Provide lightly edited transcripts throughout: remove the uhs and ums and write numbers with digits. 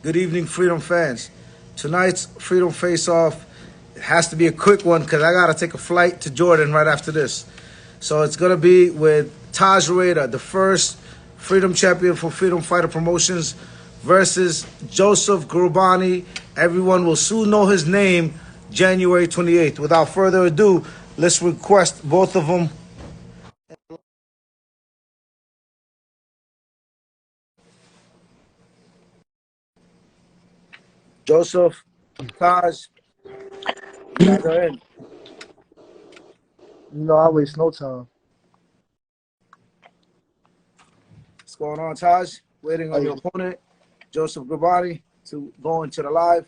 Good evening, Freedom fans. Tonight's Freedom Face-Off has to be a quick one because I got to take a flight to Jordan right after this. So it's going to be with Taj Rueda, the first Freedom Champion for Freedom Fighter Promotions, versus Joseph Grobani. Everyone will soon know his name January 28th. Without further ado, let's request both of them. Joseph, Taj, you guys are in. I waste no time. What's going on, Taj? Waiting on your opponent, Joseph Grobani, to go into the live.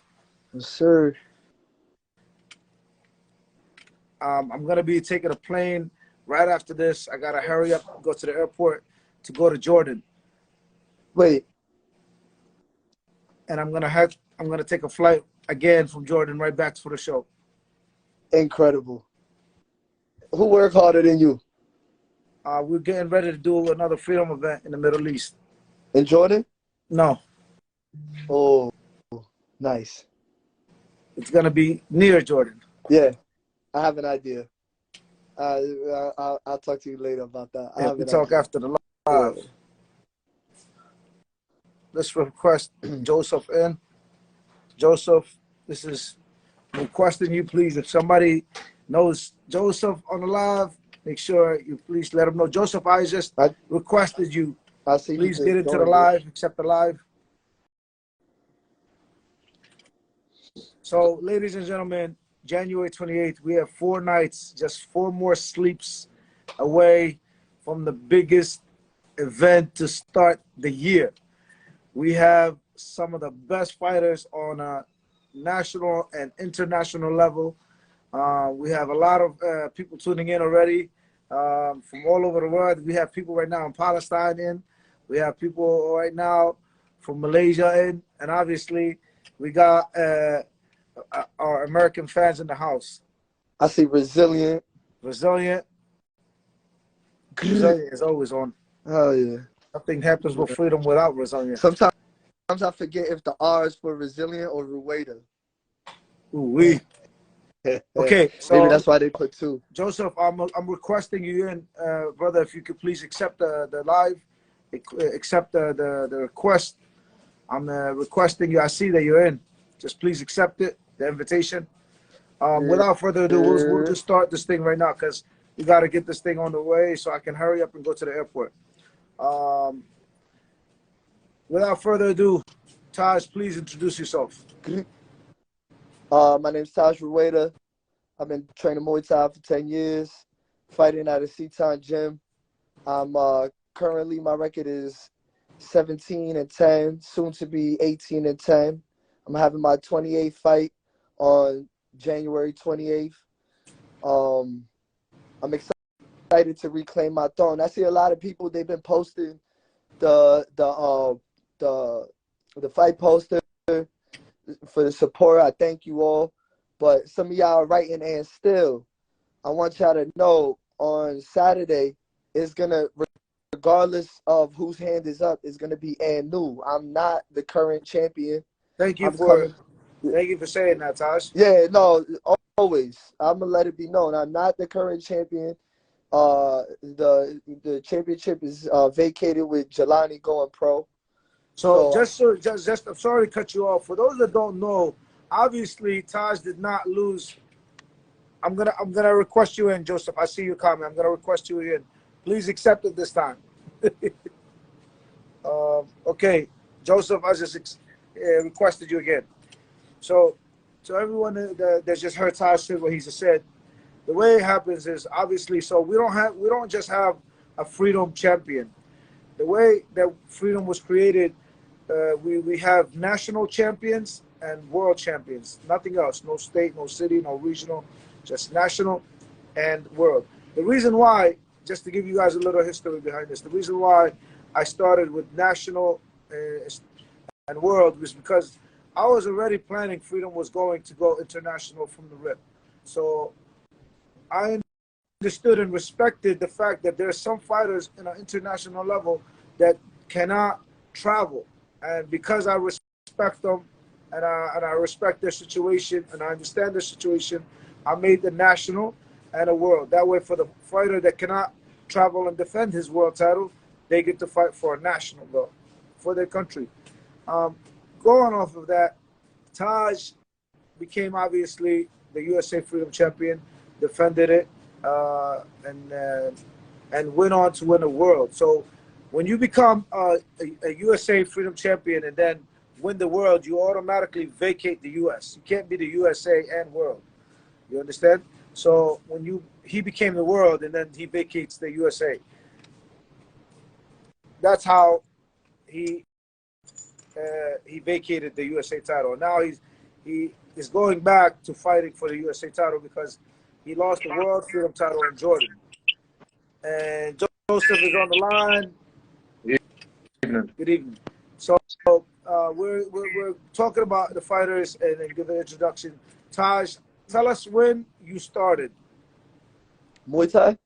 Yes, sir. I'm going to be taking a plane right after this. I got to hurry up, go to the airport to go to Jordan. Wait. And I'm going to take a flight again from Jordan right back for the show. Incredible. Who work harder than you? We're getting ready to do another freedom event in the Middle East. In Jordan? No. Oh, nice. It's going to be near Jordan. Yeah, I have an idea. I'll talk to you later about that. Yeah, we talk after the live. Yeah. Let's request Joseph in. Joseph, this is requesting you, please. If somebody knows Joseph on the live, make sure you please let him know. Joseph, I just requested you. Please get into the live, accept the live. So, ladies and gentlemen, January 28th, we have 4 nights, just 4 more sleeps away from the biggest event to start the year. We have some of the best fighters on a national and international level. We have a lot of people tuning in already from all over the world. We have people right now in Palestine in. We have people right now from Malaysia in. And obviously, we got our American fans in the house. I see resilient. Resilient is always on. Oh, yeah. Nothing happens with freedom without resilient. Sometimes I forget if the R is for resilient or Rueda. Ooh-wee. Okay, so maybe that's why they put 2. Joseph, I'm requesting you in, brother. If you could please accept the live, accept the request. I'm requesting you. I see that you're in. Just please accept it, the invitation. Without further ado, we'll just start this thing right now because we got to get this thing on the way so I can hurry up and go to the airport. Without further ado, Taj, please introduce yourself. My name's Taj Rueda. I've been training Muay Thai for 10 years, fighting at a Seatown gym. I'm currently, my record is 17-10, soon to be 18-10. I'm having my 28th fight on January 28th. I'm excited to reclaim my throne. I see a lot of people, they've been posting the fight poster for the support. I thank you all. But some of y'all are writing, and still, I want y'all to know on Saturday, it's going to, regardless of whose hand is up, it's going to be and new. I'm not the current champion. Thank you for saying that, Taj. Yeah, no, always. I'm going to let it be known. I'm not the current champion. The championship is vacated with Jelani going pro. So just I'm sorry to cut you off. For those that don't know, obviously Taj did not lose. I'm gonna request you in, Joseph. I see your comment. I'm gonna request you in. Please accept it this time. Okay, Joseph, I just requested you again. So everyone that just heard Taj say what he just said, the way it happens is obviously, so we don't just have a freedom champion. The way that freedom was created, we have national champions and world champions. Nothing else. No state, no city, no regional, just national and world. The reason why, just to give you guys a little history behind this, the reason why I started with national and world was because I was already planning freedom was going to go international from the rip. So I understood and respected the fact that there are some fighters in an international level that cannot travel. And because I respect them, and I respect their situation, and I understand their situation. I made the national and a world. That way, for the fighter that cannot travel and defend his world title, they get to fight for a national belt for their country. Going off of that, Taj became obviously the USA Freedom Champion, defended it, and went on to win a world. So when you become a USA Freedom Champion and then win the world, you automatically vacate the US. You can't be the USA and world. You understand? So when he became the world and then he vacates the USA. That's how he vacated the USA title. Now he is going back to fighting for the USA title because he lost the World Freedom title in Jordan. And Joseph is on the line. Good evening. Good evening. So we're talking about the fighters and then give an introduction. Taj, tell us when you started. Muay Thai?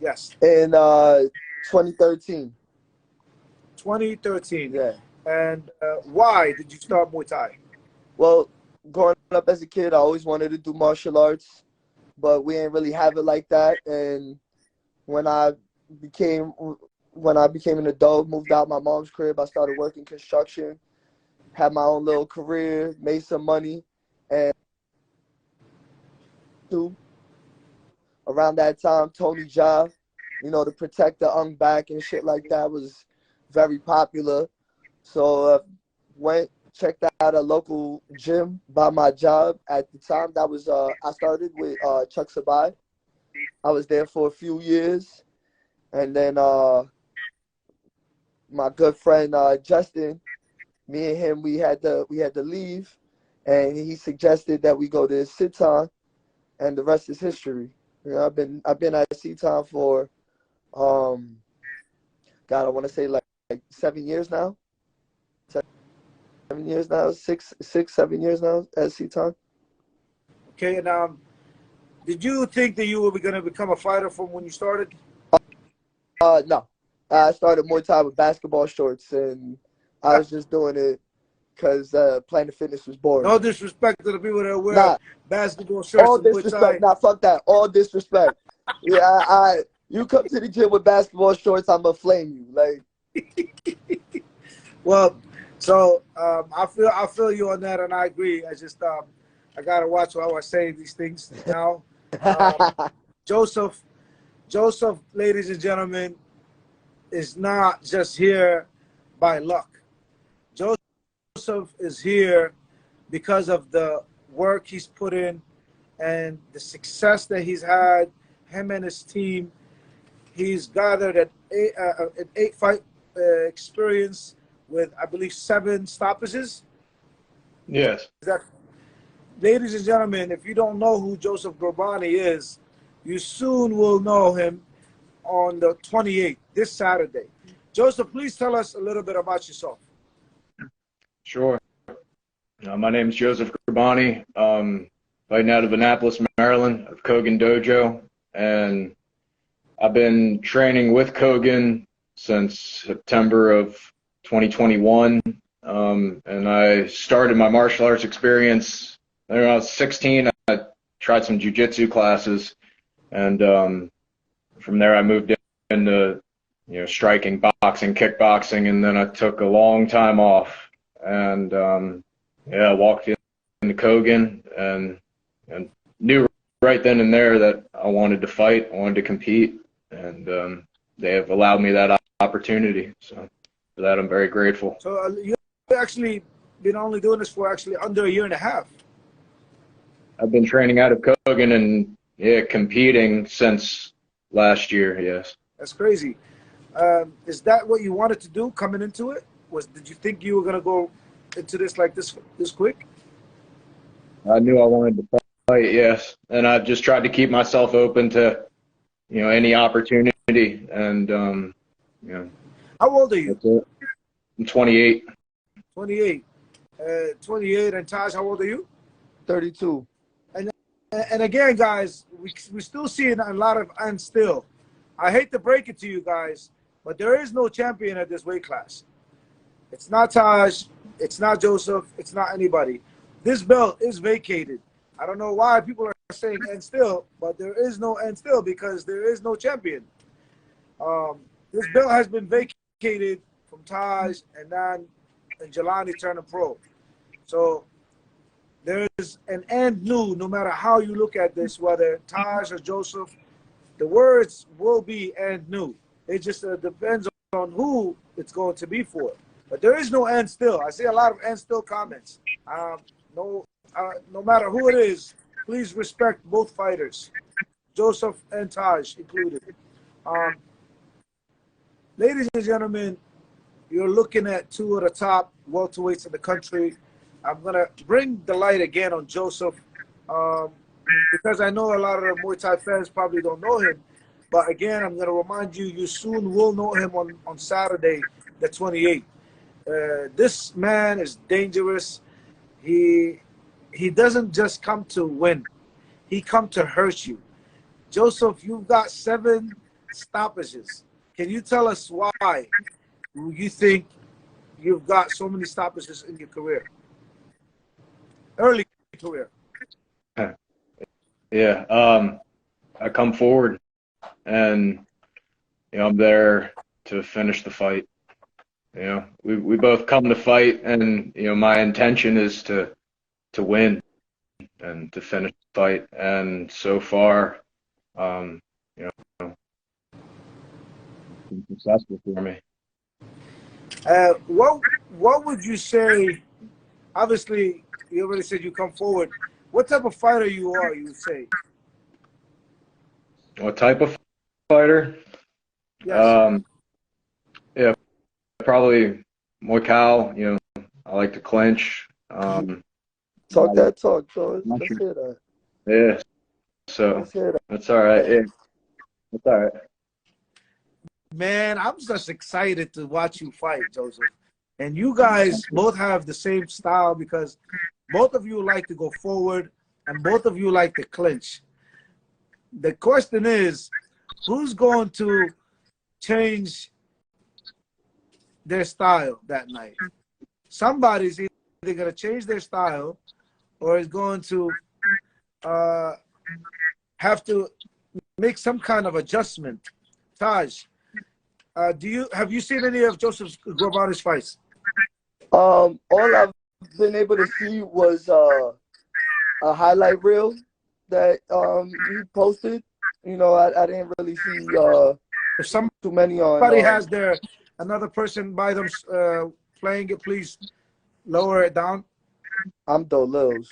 Yes. In 2013. 2013. Yeah. And why did you start Muay Thai? Well, growing up as a kid, I always wanted to do martial arts, but we didn't really have it like that. And when I became an adult, moved out my mom's crib, I started working construction, had my own little career, made some money, and around that time, Tony Jaa, to protect the ung back and shit like that was very popular. So checked out a local gym by my job at the time. That was I started with Chuck Sabai. I was there for a few years, and then my good friend Justin, me and him, we had to leave, and he suggested that we go to Sitan, and the rest is history. I've been at Sitan for God, I want to say like 7 years now. 7 years now, 7 years now at Sitan. Okay, and did you think that you were going to become a fighter from when you started? No. I started Muay Thai with basketball shorts, and I was just doing it because Planet Fitness was boring. No disrespect to the people that wear basketball shirts. All and Muay disrespect. Thai. Nah, fuck that. All disrespect. Yeah, you come to the gym with basketball shorts, I'm going to flame you. Like, well, so I feel you on that, and I agree. I just I gotta watch how I say these things now. Joseph, ladies and gentlemen, is not just here by luck. Joseph is here because of the work he's put in and the success that he's had. Him and his team. He's gathered an 8-fight experience with, I believe, 7 stoppages. Yes. Ladies and gentlemen, if you don't know who Joseph Grobani is, you soon will know him on the 28th, this Saturday. Joseph, please tell us a little bit about yourself. Sure. My name is Joseph Grobani. Fighting out of Annapolis, Maryland, of Kogan Dojo, and I've been training with Kogan since September of 2021, and I started my martial arts experience when I was 16. I tried some jiu-jitsu classes, and from there I moved into striking, boxing, kickboxing, and then I took a long time off, and I walked into Kogan and knew right then and there that I wanted to fight, I wanted to compete, and they have allowed me that opportunity. So for that, I'm very grateful. So you've actually been only doing this for actually under a year and a half. I've been training out of Kogan and competing since last year. Yes. That's crazy. Is that what you wanted to do coming into it? Did you think you were gonna go into this like this quick? I knew I wanted to fight. Yes, and I've just tried to keep myself open to any opportunity. And How old are you? That's it. I'm 28. 28. 28. And Taj, how old are you? 32. And again, guys, we're still seeing a lot of and still. I hate to break it to you guys, but there is no champion at this weight class. It's not Taj. It's not Joseph. It's not anybody. This belt is vacated. I don't know why people are saying end still, but there is no end still because there is no champion. This belt has been vacated from Taj and then Jelani turning pro. So there is an end new, no matter how you look at this, whether Taj or Joseph, the words will be end new. It just depends on who it's going to be for. But there is no end still. I see a lot of end still comments. No matter who it is, please respect both fighters, Joseph and Taj included. Ladies and gentlemen, you're looking at two of the top welterweights in the country. I'm going to bring the light again on Joseph because I know a lot of the Muay Thai fans probably don't know him. But again, I'm going to remind you, you soon will know him on Saturday, the 28th. This man is dangerous. He doesn't just come to win. He come to hurt you. Joseph, you've got 7 stoppages. Can you tell us why you think you've got so many stoppages in your career? Early career. Yeah. I come forward and I'm there to finish the fight. We both come to fight, and my intention is to win and to finish the fight. And so far, been successful for me. What would you say? Obviously, you already said you come forward. What type of fighter you are? You would say. What type of fighter? Yes. Yeah, probably Muay Thai. I like to clinch. Talk that talk, George. Let's hear that. Yeah. So that's all right. Yeah, that's all right. Man, I'm just excited to watch you fight, Joseph. And you guys both have the same style because both of you like to go forward and both of you like to clinch. The question is, who's going to change their style that night? Somebody's either going to change their style or is going to have to make some kind of adjustment. Taj, have you seen any of Joseph Grobani's fights? All I've been able to see was a highlight reel that he posted. I didn't really see If somebody too many on. has another person by them playing it, please lower it down. I'm Dolil's.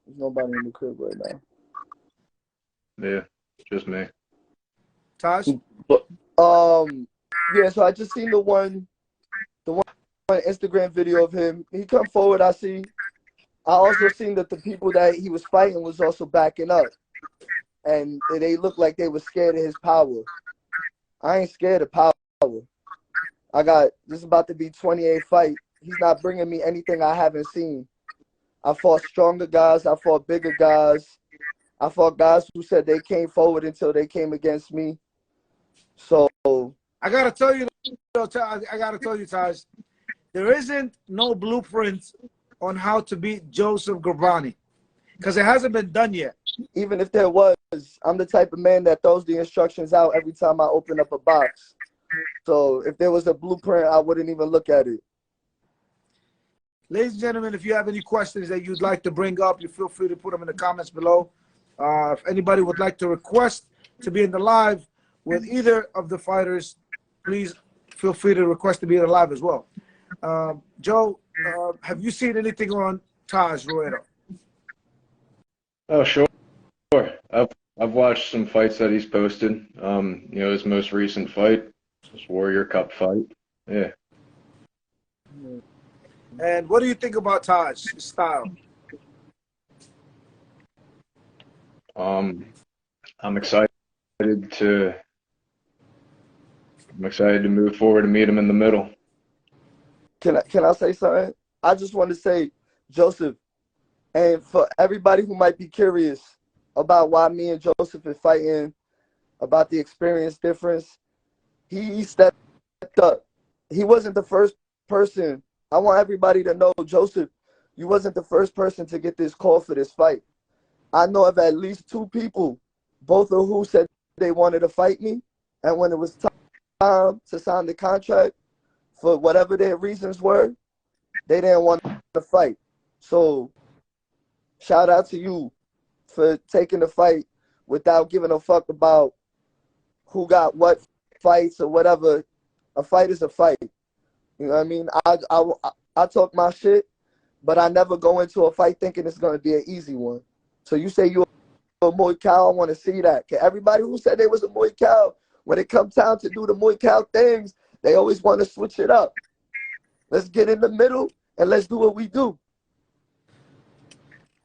There's nobody in the crib right now. Yeah, just me. Taj? Yeah, so I just seen the one Instagram video of him. He come forward, I see. I also seen that the people that he was fighting was also backing up. And they looked like they were scared of his power. I ain't scared of power. This is about to be 28th fight. He's not bringing me anything I haven't seen. I fought stronger guys. I fought bigger guys. I fought guys who said they came forward until they came against me. So I gotta tell you, Taj, there isn't no blueprint on how to beat Joseph Grobani because it hasn't been done yet. Even if there was, I'm the type of man that throws the instructions out every time I open up a box. So if there was a blueprint, I wouldn't even look at it. Ladies and gentlemen, if you have any questions that you'd like to bring up, you feel free to put them in the comments below. If anybody would like to request to be in the live with either of the fighters, please feel free to request to be in the live as well. Joe, have you seen anything on Taj Rueda? Oh, sure. I've watched some fights that he's posted. His most recent fight, his Warrior Cup fight. Yeah. And what do you think about Taj's style? I'm excited to move forward and meet him in the middle. Can I say something? I just want to say, Joseph, and for everybody who might be curious about why me and Joseph are fighting, about the experience difference, he stepped up. He wasn't the first person I want everybody to know, Joseph, you wasn't the first person to get this call for this fight. I know of at least 2 people, both of who said they wanted to fight me, and when it was time to sign the contract, for whatever their reasons were, they didn't want to fight. So shout out to you for taking the fight without giving a fuck about who got what fights or whatever. A fight is a fight. You know what I mean? I talk my shit, but I never go into a fight thinking it's going to be an easy one. So you say you're a Muay Thai, I want to see that. Everybody who said they was a Muay Thai, when it comes time to do the Muay Thai things, they always want to switch it up. Let's get in the middle and let's do what we do.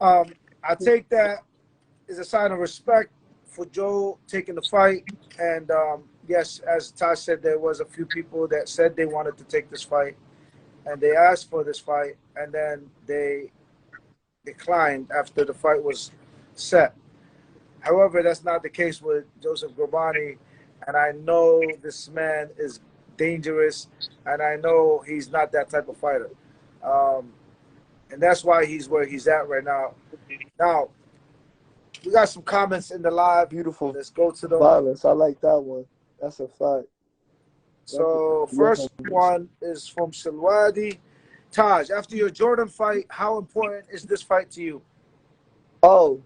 I take that as a sign of respect for Joe taking the fight. And yes, as Taj said, there was a few people that said they wanted to take this fight, and they asked for this fight, and then they declined after the fight was set. However, that's not the case with Joseph Grobani, and I know this man is dangerous, and I know he's not that type of fighter. And that's why he's where he's at right now. Now, we got some comments in the live. Beautiful. Let's go to them. Violence. I like that one. That's a fact. So first one is from Silwadi. Taj, after your Jordan fight, how important is this fight to you? Oh.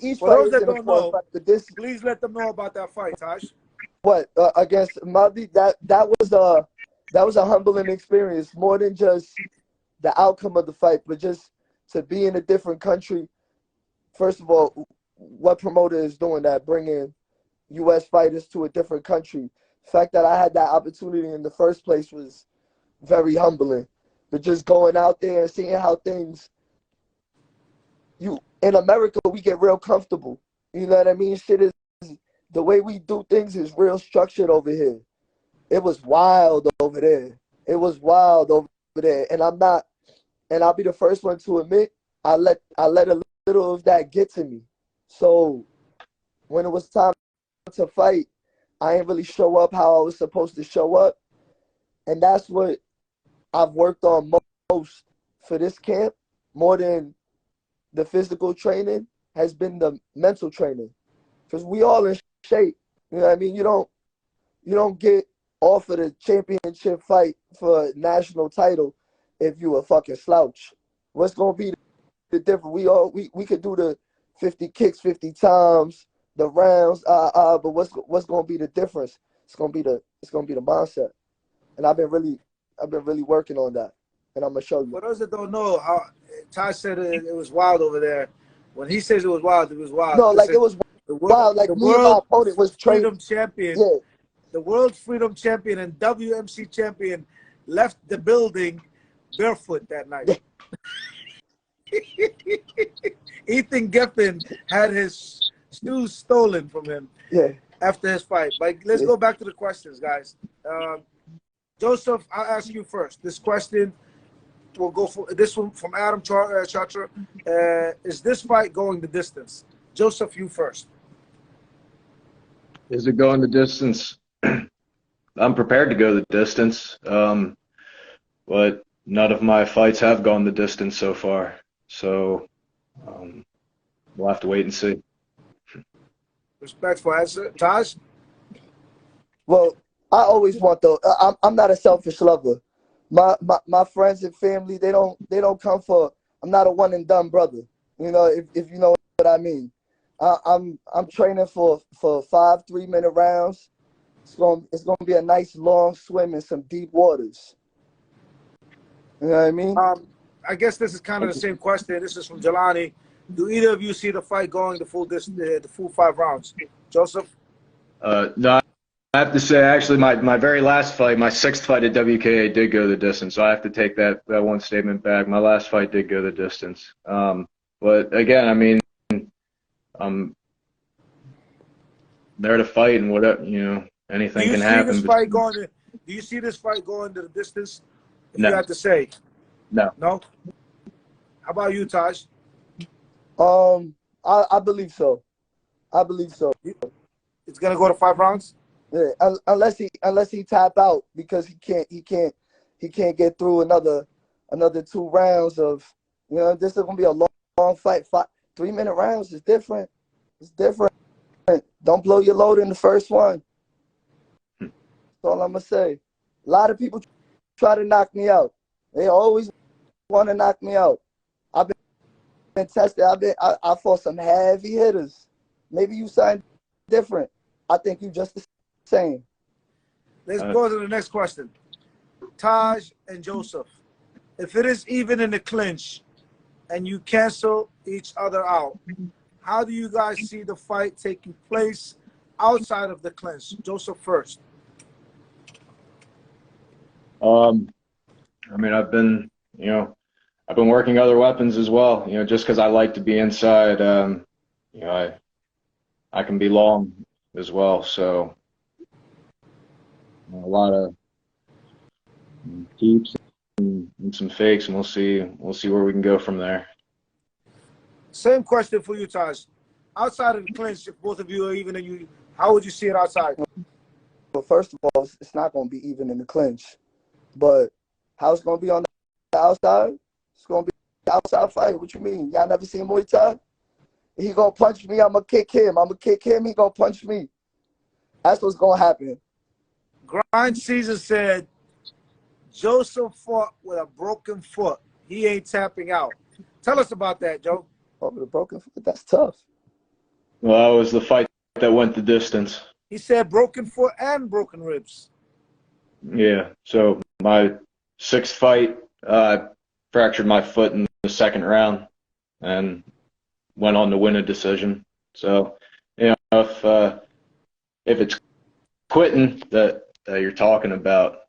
Each For fight those is that an don't important know, fight, but this, please let them know about that fight, Taj. what, against Mahdi, that was a humbling experience, more than just the outcome of the fight, but just to be in a different country. First of all, what promoter is doing that, bringing U.S. fighters to a different country? The fact that I had that opportunity in the first place was very humbling. But just going out there and seeing how things, in America, we get real comfortable. You know what I mean? Shit is, the way we do things is real structured over here. It was wild over there. It was wild over there. And I'll be the first one to admit, I let a little of that get to me. So when it was time to fight, I didn't really show up how I was supposed to show up. And that's what I've worked on most for this camp, more than the physical training, has been the mental training. Because we all in shape. You know what I mean? You don't get offered a championship fight for a national title if you a fucking slouch. What's gonna be the difference? We could do the 50 kicks 50 times, the rounds, but what's gonna be the difference? It's gonna be the mindset. And I've been really working on that. And I'm gonna show you. For those that don't know, how Taj said it was wild over there. When he says it was wild, it was wild. No, like it was wild. Like me and my opponent was freedom champion. Yeah. The world freedom champion and WMC champion left the building barefoot that night. Ethan Geffen had his shoes stolen from him after his fight. But let's go back to the questions, guys. Joseph, I'll ask you first. This question will go for this one from Adam Chatra. Is this fight going the distance? Joseph, you first. Is it going the distance? I'm prepared to go the distance, but none of my fights have gone the distance so far. So we'll have to wait and see. Respectful answer. Taj? Well, I always want I'm not a selfish lover. My friends and family, they don't come for, I'm not a one and done brother. You know, if you know what I mean. I'm training for 5 3-minute rounds. It's gonna be a nice long swim in some deep waters. You know what I mean? I guess this is kind of the same question. This is from Jelani. Do either of you see the fight going the full 5 rounds? Joseph? No, I have to say, actually, my very last fight, my 6th fight at WKA did go the distance. So I have to take that one statement back. My last fight did go the distance. But again, I mean, I'm there to fight, and whatever, anything can happen. Do you see this fight going to the distance? No. You have to say. No. No? How about you, Taj? I believe so. I believe so. It's gonna go to 5 rounds? Yeah, unless he tap out because he he can't get through another 2 rounds of, you know, this is gonna be a long fight. 3-minute rounds is different. It's different. Don't blow your load in the first one. That's all I'm gonna say. A lot of people try to knock me out. They always want to knock me out. I've been tested. I fought some heavy hitters. Maybe you signed different. I think you just the same. Let's go to the next question. Taj and Joseph, if it is even in the clinch and you cancel each other out, how do you guys see the fight taking place outside of the clinch? Joseph first. I mean, I've been working other weapons as well. You know, just because I like to be inside, you know, I can be long as well. So a lot of keeps and some fakes, and we'll see where we can go from there. Same question for you, Taj. Outside of the clinch, if both of you are even, and you, how would you see it outside? But first of all, it's not going to be even in the clinch. But how it's going to be on the outside? It's going to be the outside fight. What you mean? Y'all never seen Muay Thai? He going to punch me. I'm going to kick him. I'm going to kick him. He going to punch me. That's what's going to happen. Grind Caesar said Joseph fought with a broken foot. He ain't tapping out. Tell us about that, Joe. Oh, with a broken foot? That's tough. Well, that was the fight that went the distance. He said broken foot and broken ribs. Yeah. So my 6th fight, I fractured my foot in the 2nd round and went on to win a decision. So, you know, if it's quitting that you're talking about,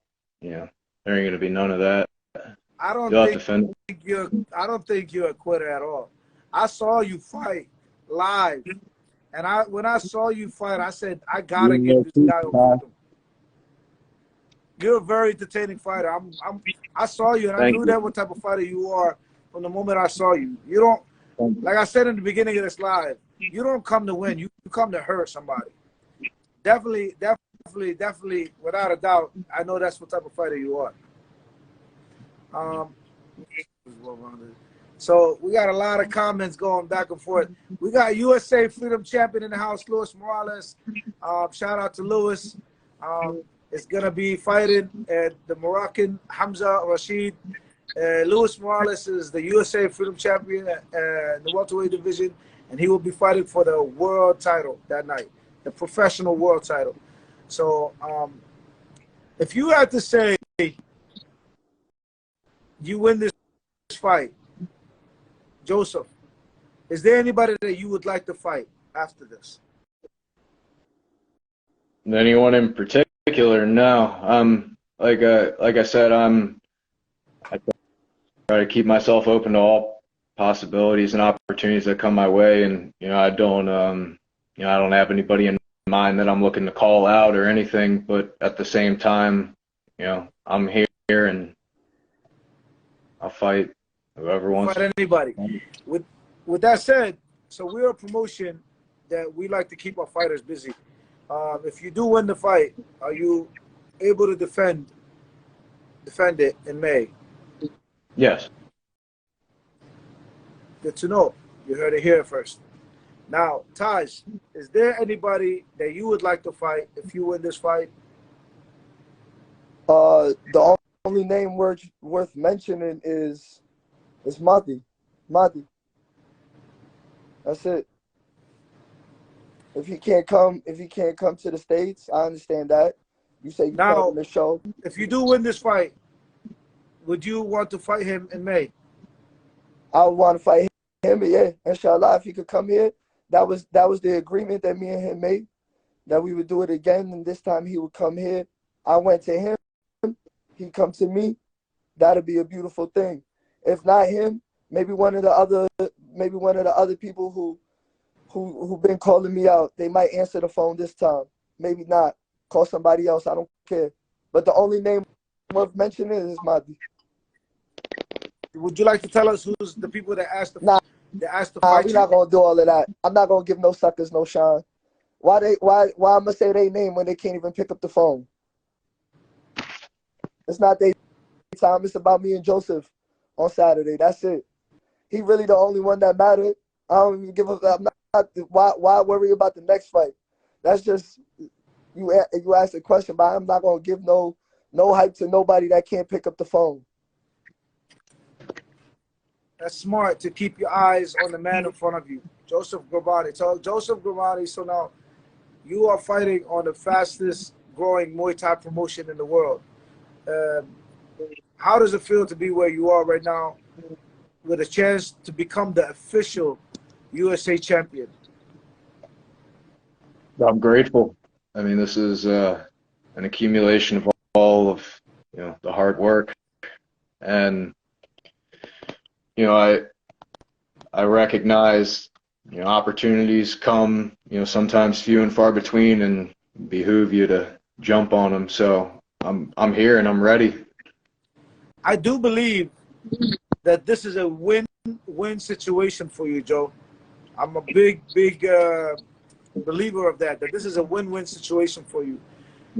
you know, there ain't gonna be none of that. I don't think you're a quitter at all. I saw you fight live, and when I saw you fight, I said I gotta give this guy a victim. You're a very entertaining fighter. I saw you, and I knew that what type of fighter you are from the moment I saw you. You don't, like I said in the beginning of this live, you don't come to win. You come to hurt somebody. Definitely, without a doubt, I know that's what type of fighter you are. So we got a lot of comments going back and forth. We got USA Freedom Champion in the house, Luis Morales. Shout out to Luis. It's gonna be fighting the Moroccan Hamza Rashid. Luis Morales is the USA Freedom Champion in the welterweight division, and he will be fighting for the world title that night, the professional world title. So, if you had to say you win this fight, Joseph, is there anybody that you would like to fight after this? Anyone in particular? No. Like I said, I try to keep myself open to all possibilities and opportunities that come my way, and you know, I don't have anybody in mind that I'm looking to call out or anything. But at the same time, you know, I'm here and I'll fight whoever wants. Fight anybody. With that said, so we're a promotion that we like to keep our fighters busy. If you do win the fight, are you able to defend it in May? Yes. Good to know. You heard it here first. Now, Taj, is there anybody that you would like to fight if you win this fight? The only name worth mentioning is Mahdi. That's it. If he can't come to the States, I understand that. You say you now on the show. If you do win this fight, would you want to fight him in May? I would want to fight him, but yeah, inshallah, if he could come here, that was the agreement that me and him made, that we would do it again, and this time he would come here. I went to him, he come to me. That'd be a beautiful thing. If not him, maybe one of the other people who been calling me out, they might answer the phone this time. Maybe not. Call somebody else. I don't care. But the only name worth mentioning is Mahdi. Would you like to tell us who's the people that asked to fight we're not gonna do all of that. I'm not gonna give no suckers no shine. Why I'm gonna say their name when they can't even pick up the phone? It's not their time. It's about me and Joseph on Saturday. That's it. He really the only one that mattered. I don't even give a. I'm not. Why worry about the next fight? That's just you asked a question, but I'm not gonna give no hype to nobody that can't pick up the phone. That's smart to keep your eyes on the man in front of you, Joseph Grobani. So Joseph Grobani. So now you are fighting on the fastest growing Muay Thai promotion in the world. How does it feel to be where you are right now, with a chance to become the official USA champion? I'm grateful. I mean, this is an accumulation of all of the hard work, and I recognize opportunities come sometimes few and far between, and behoove you to jump on them. So I'm here and I'm ready. I do believe that this is a win-win situation for you, Joe. I'm a big believer of that this is a win-win situation for you.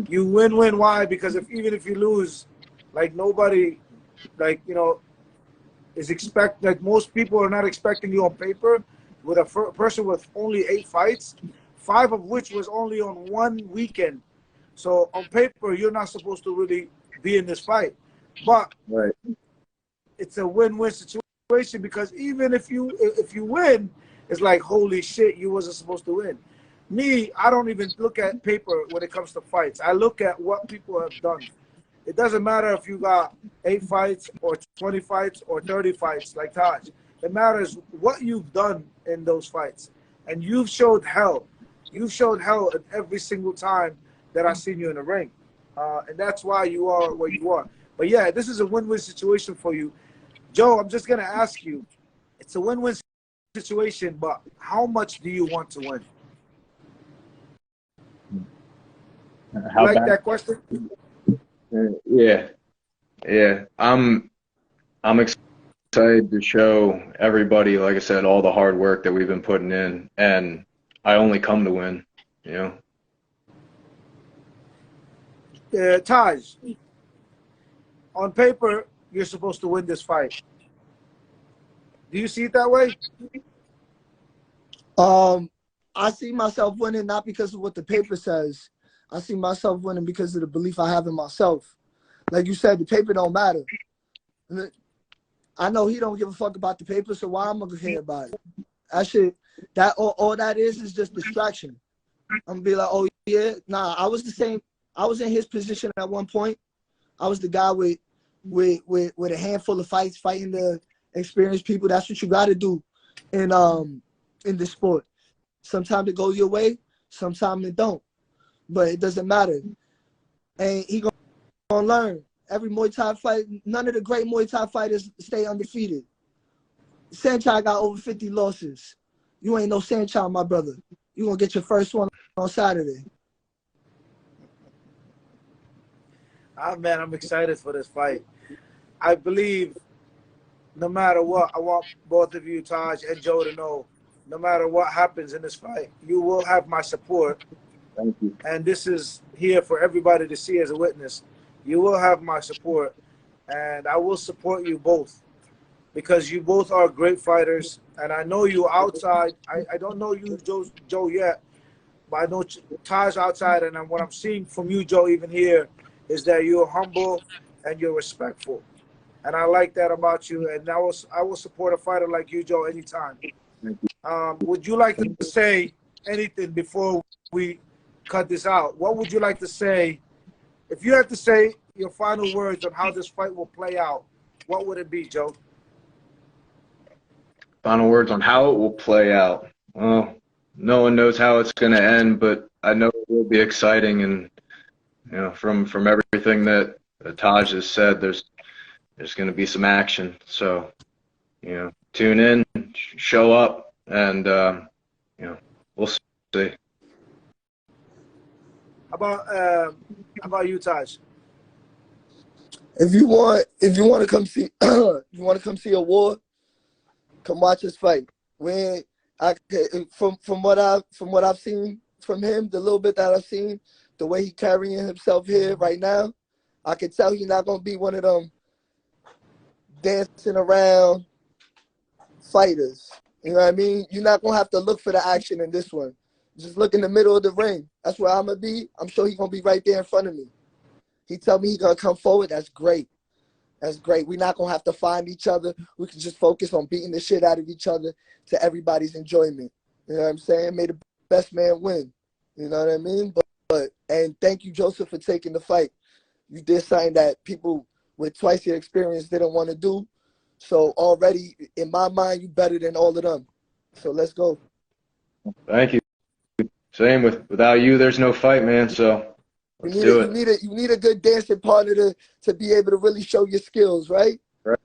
You win-win. Why? Because even if you lose, like nobody, most people are not expecting you on paper with a person with only 8 fights, 5 of which was only on one weekend. So on paper, you're not supposed to really be in this fight, but Right. it's a win-win situation, because even if you win, it's like, holy shit, you wasn't supposed to win. Me, I don't even look at paper when it comes to fights. I look at what people have done. It doesn't matter if you got 8 fights or 20 fights or 30 fights like Taj. It matters what you've done in those fights. And you've showed hell. You've showed hell at every single time that I've seen you in the ring. And that's why you are where you are. But yeah, this is a win-win situation for you. Joe, I'm just going to ask you, it's a win-win situation, but how much do you want to win? How You like bad? that question? Yeah. I'm excited to show everybody, like I said, all the hard work that we've been putting in, and I only come to win. Taj, on paper, you're supposed to win this fight. Do you see it that way? I see myself winning not because of what the paper says. I see myself winning because of the belief I have in myself. Like you said, the paper don't matter. I know he don't give a fuck about the paper, so why I'm gonna care about it? All that is just distraction. I'm gonna be like, oh yeah, nah. I was the same. I was in his position at one point. I was the guy with a handful of fights, fighting the experienced people. That's what you got to do in this sport. Sometimes it goes your way, sometimes it don't. But it doesn't matter. And he gonna learn. Every Muay Thai fight, none of the great Muay Thai fighters stay undefeated. Sanchai got over 50 losses. You ain't no Sanchai, my brother. You gonna get your first one on Saturday. Ah, man, I'm excited for this fight. I believe no matter what, I want both of you, Taj and Joe, to know, no matter what happens in this fight, you will have my support. Thank you. And this is here for everybody to see as a witness. You will have my support, and I will support you both, because you both are great fighters. And I know you outside. I don't know you, Joe, yet, but I know Taj outside. And what I'm seeing from you, Joe, even here, is that you're humble and you're respectful. And I like that about you. And I will support a fighter like you, Joe, anytime. Would you like to say anything before we cut this out? What would you like to say? If you had to say your final words on how this fight will play out, what would it be, Joe? Final words on how it will play out. Well, no one knows how it's going to end, but I know it will be exciting. And from everything that Taj has said, there's going to be some action. So, tune in, show up, and we'll see. How about you, Taj? If you want to come see, if you want to come see a war, come watch us fight. From what I've seen from him, the little bit that I've seen, the way he carrying himself here right now, I can tell he's not gonna be one of them dancing around fighters. You know what I mean? You're not going to have to look for the action in this one. Just look in the middle of the ring. That's where I'm going to be. I'm sure he's going to be right there in front of me. He tell me he's going to come forward. That's great. That's great. We're not going to have to find each other. We can just focus on beating the shit out of each other to everybody's enjoyment. You know what I'm saying? May the best man win. You know what I mean? And thank you, Joseph, for taking the fight. You did something that people with twice your experience didn't want to do. So already, in my mind, you better than all of them. So let's go. Thank you. Same without you, there's no fight, man. So let's do it. You need a good dancing partner to be able to really show your skills, right? Right.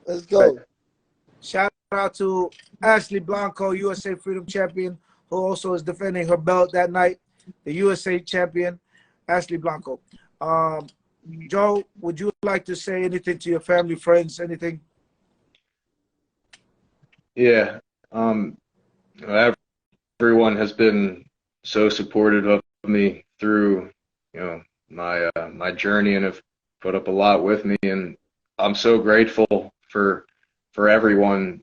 Let's go. Right. Shout out to Ashley Blanco, USA Freedom Champion, who also is defending her belt that night. The USA champion, Ashley Blanco. Joe, would you like to say anything to your family, friends, anything? Yeah. Everyone has been so supportive of me through, my journey, and have put up a lot with me, and I'm so grateful for everyone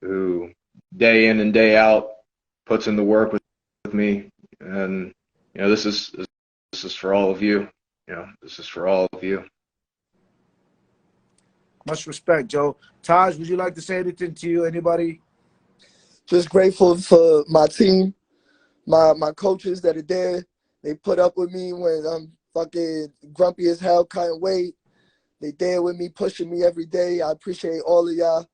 who day in and day out puts in the work with me. And this is for all of you. This is for all of you. Much respect, Joe. Taj, would you like to say anything to you? Anybody? Just grateful for my team, my coaches that are there. They put up with me when I'm fucking grumpy as hell, can't wait. They there with me, pushing me every day. I appreciate all of y'all.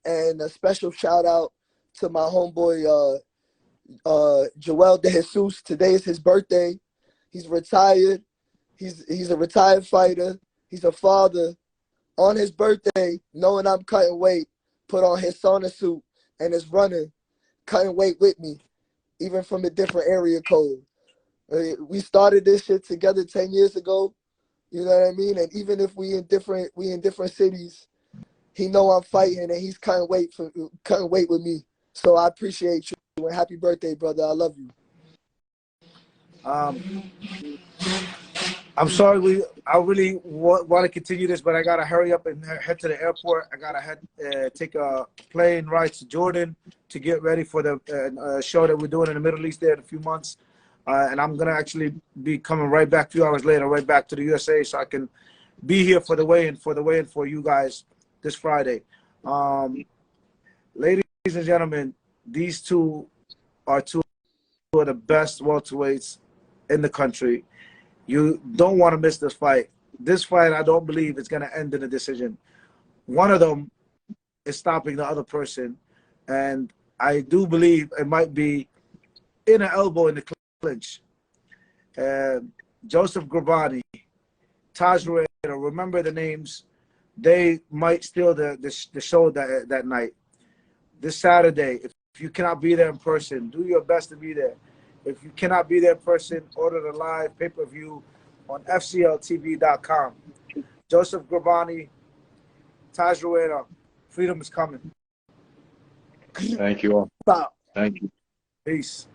And a special shout out to my homeboy, Joel De Jesus. Today is his birthday. He's retired. He's a retired fighter. He's a father. On his birthday, knowing I'm cutting weight, put on his sauna suit and is running, cutting weight with me, even from a different area code. We started this shit together 10 years ago. You know what I mean? And even if we in different cities, he know I'm fighting and he's cutting weight with me. So I appreciate you and happy birthday, brother. I love you. I'm sorry, I really want to continue this, but I gotta hurry up and head to the airport. I gotta take a plane ride to Jordan to get ready for the show that we're doing in the Middle East there in a few months. And I'm gonna actually be coming right back a few hours later, right back to the USA, so I can be here for the weigh-in for you guys this Friday. Ladies and gentlemen, these two are two of the best welterweights in the country. You don't want to miss this fight. This fight, I don't believe it's going to end in a decision. One of them is stopping the other person, and I do believe it might be in an elbow in the clinch. Joseph Grobani, Taj Rueda, remember the names. They might steal the show that night. This Saturday, if you cannot be there in person, do your best to be there. If you cannot be there in person, order the live pay-per-view on FCLTV.com. Joseph Grobani, Taj Rueda, freedom is coming. Thank you all. Thank you. Peace.